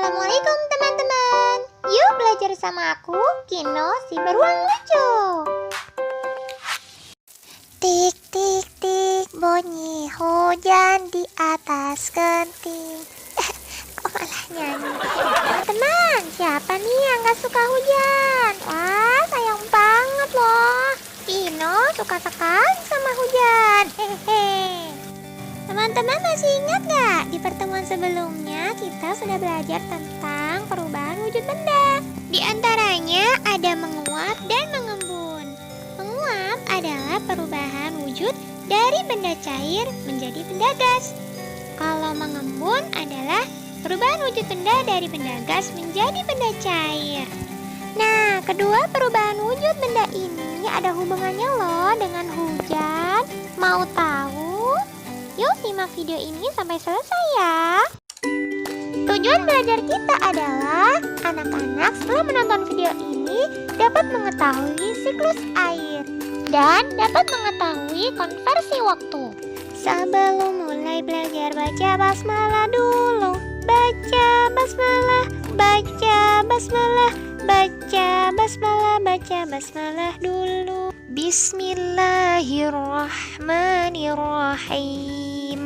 Assalamualaikum teman-teman. Yuk belajar sama aku, Kino si beruang lucu. Tik tik tik bunyi hujan di atas genting. Kok malah nyanyi? Teman-teman, siapa nih yang gak suka hujan? Wah, sayang banget loh. Kino suka sekali sama hujan. Hehehe. Teman-teman masih ingat gak? Di pertemuan sebelumnya kita sudah belajar tentang perubahan wujud benda. Di antaranya ada menguap dan mengembun. Menguap adalah perubahan wujud dari benda cair menjadi benda gas. Kalau mengembun adalah perubahan wujud benda dari benda gas menjadi benda cair. Nah, kedua perubahan wujud benda ini ada hubungannya loh dengan hujan. Mau tahu? Yuk simak video ini sampai selesai ya. Tujuan belajar kita adalah anak-anak setelah menonton video ini dapat mengetahui siklus air dan dapat mengetahui konversi waktu. Sebelum mulai belajar baca basmalah dulu. Baca basmalah, baca basmalah, baca basmalah, baca basmalah dulu. Bismillahirrahmanirrahim.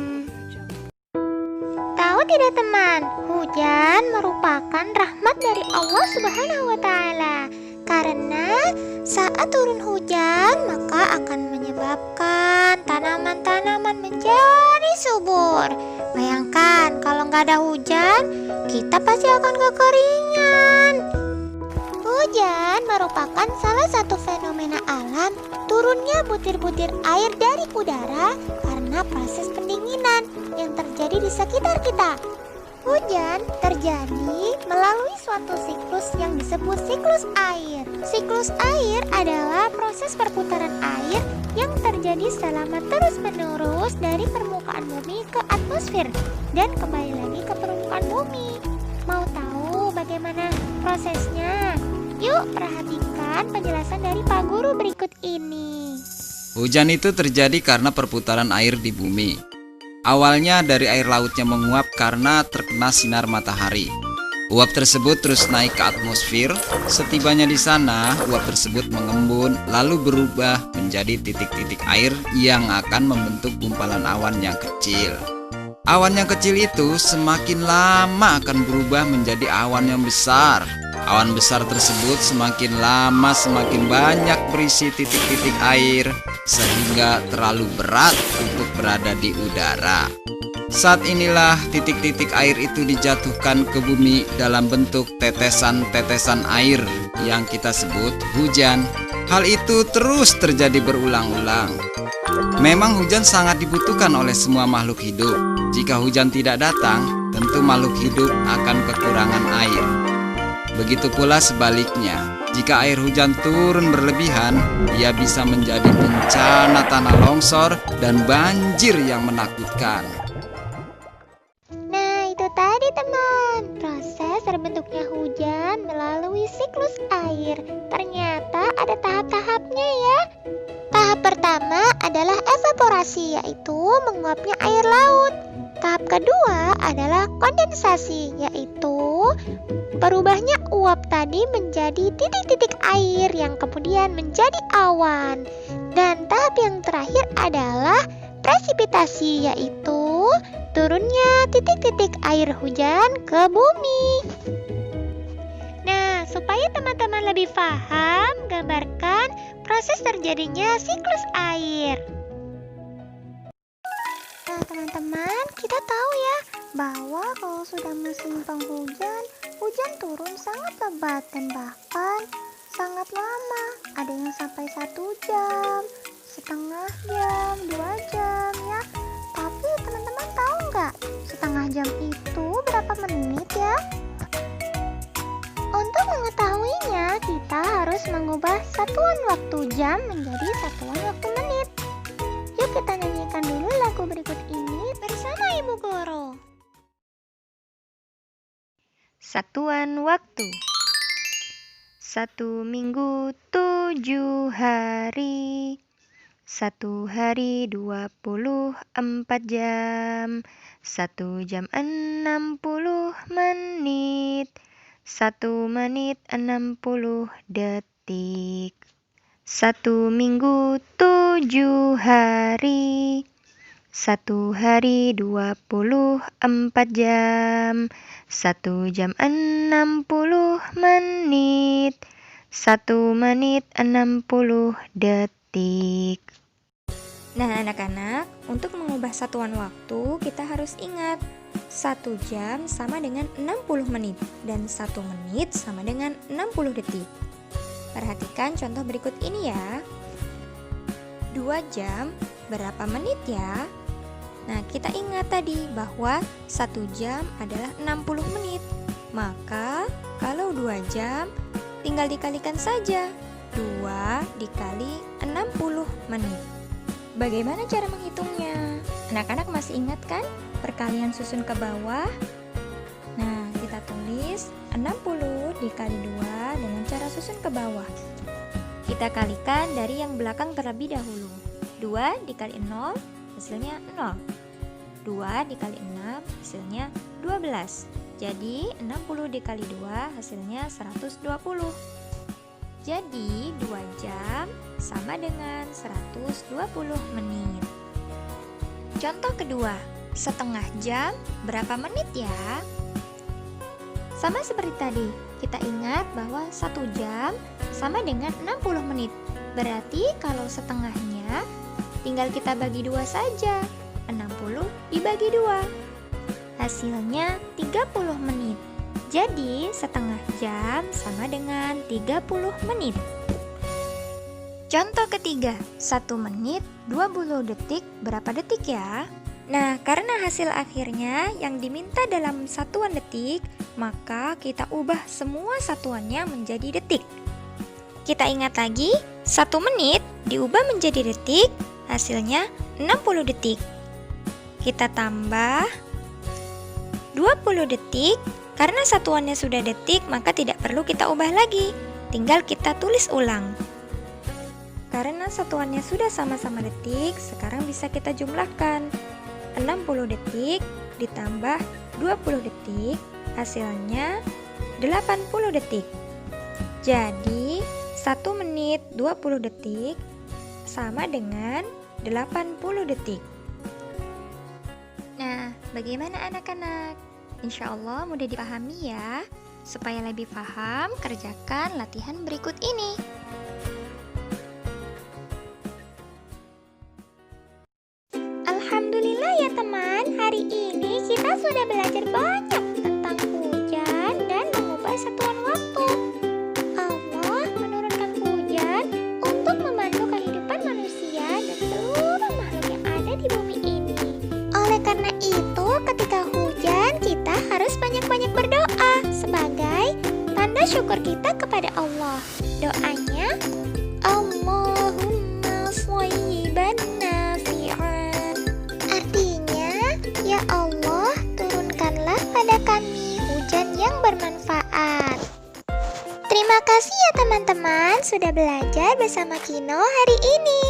Tahu tidak teman, hujan merupakan rahmat dari Allah Subhanahu wa Ta'ala. Karena saat turun hujan maka akan menyebabkan tanaman-tanaman menjadi subur. Bayangkan kalau nggak ada hujan, kita pasti akan kekeringan. Hujan merupakan salah satu fenomena alam turunnya butir-butir air dari udara karena proses pendinginan yang terjadi di sekitar kita. Hujan terjadi melalui suatu siklus yang disebut siklus air. Siklus air adalah proses perputaran air yang terjadi selama terus-menerus dari permukaan bumi ke atmosfer dan kembali lagi ke permukaan bumi. Mau tahu bagaimana prosesnya? Yuk perhatikan penjelasan dari Pak Guru berikut ini. Hujan itu terjadi karena perputaran air di bumi. Awalnya dari air lautnya menguap karena terkena sinar matahari. Uap tersebut terus naik ke atmosfer. Setibanya di sana, uap tersebut mengembun lalu berubah menjadi titik-titik air yang akan membentuk gumpalan awan yang kecil. Awan yang kecil itu semakin lama akan berubah menjadi awan yang besar. Awan besar tersebut semakin lama semakin banyak berisi titik-titik air sehingga terlalu berat untuk berada di udara. Saat inilah titik-titik air itu dijatuhkan ke bumi dalam bentuk tetesan-tetesan air yang kita sebut hujan. Hal itu terus terjadi berulang-ulang. Memang hujan sangat dibutuhkan oleh semua makhluk hidup. Jika hujan tidak datang, tentu makhluk hidup akan kekurangan air. Begitu pula sebaliknya, jika air hujan turun berlebihan, ia bisa menjadi bencana tanah longsor dan banjir yang menakutkan. Nah itu tadi teman, proses terbentuknya hujan melalui siklus air. Ternyata ada tahap-tahapnya ya. Tahap pertama adalah evaporasi, yaitu menguapnya air laut. Tahap kedua adalah kondensasi, yaitu berubahnya uap tadi menjadi titik-titik air yang kemudian menjadi awan. Dan tahap yang terakhir adalah presipitasi, yaitu turunnya titik-titik air hujan ke bumi. Nah, supaya teman-teman lebih paham, gambarkan proses terjadinya siklus air. Nah teman-teman, kita tahu ya bahwa kalau sudah musim penghujan, hujan turun sangat lebat dan bahkan sangat lama. Ada yang sampai 1 jam, setengah jam, 2 jam ya. Tapi teman-teman tahu nggak, setengah jam itu berapa menit ya? Untuk mengetahuinya, kita harus mengubah satuan waktu jam menjadi satuan waktu menit. Yuk kita nyanyikan dulu lagu berikut ini bersama Ibu Guru. Satuan waktu. 1 minggu 7 hari. 1 hari 24 jam. 1 jam 60 menit. 1 menit 60 detik. 1 minggu 7 hari. 1 hari 24 jam. 1 jam 60 menit. 1 menit 60 detik. Nah, anak-anak, untuk mengubah satuan waktu, kita harus ingat 1 jam sama dengan 60 menit dan 1 menit sama dengan 60 detik. Perhatikan contoh berikut ini ya. 2 jam berapa menit ya? Nah, kita ingat tadi bahwa 1 jam adalah 60 menit. Maka, kalau 2 jam, tinggal dikalikan saja. 2 dikali 60 menit. Bagaimana cara menghitungnya? Anak-anak masih ingat kan perkalian susun ke bawah? Nah, kita tulis 60 dikali 2 dengan cara susun ke bawah. Kita kalikan dari yang belakang terlebih dahulu. 2 dikali 0 hasilnya 0. 2 dikali 6 hasilnya 12. Jadi 60 dikali 2 hasilnya 120. Jadi 2 jam sama dengan 120 menit. Contoh kedua, setengah jam berapa menit ya? Sama seperti tadi, kita ingat bahwa 1 jam sama dengan 60 menit. Berarti kalau setengahnya tinggal kita bagi 2 saja. 60 dibagi 2. Hasilnya 30 menit. Jadi, setengah jam sama dengan 30 menit. Contoh ketiga, 1 menit 20 detik berapa detik ya? Nah, karena hasil akhirnya yang diminta dalam satuan detik, maka kita ubah semua satuannya menjadi detik. Kita ingat lagi, 1 menit diubah menjadi detik, hasilnya 60 detik. Kita tambah 20 detik. Karena satuannya sudah detik, maka tidak perlu kita ubah lagi. Tinggal kita tulis ulang. Karena satuannya sudah sama-sama detik, sekarang bisa kita jumlahkan. 60 detik ditambah 20 detik, hasilnya 80 detik. Jadi, 1 menit 20 detik sama dengan 80 detik. Nah, bagaimana anak-anak? Insya Allah mudah dipahami ya. Supaya lebih paham, kerjakan latihan berikut ini. Alhamdulillah ya teman, hari ini kita sudah belajar banyak tentang hujan dan mengubah satuan waktu. Allah menurunkan hujan untuk membantu kehidupan manusia dan seluruh makhluk yang ada di bumi ini. Oleh karena itu, ketika hujan kita harus banyak-banyak berdoa sebagai tanda syukur kita kepada Allah. Doanya, Allahumma shayyiban nafi'an. Artinya, ya Allah, turunkanlah pada kami hujan yang bermanfaat. Terima kasih ya teman-teman sudah belajar bersama Kino hari ini.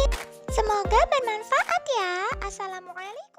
Semoga bermanfaat ya. Assalamualaikum.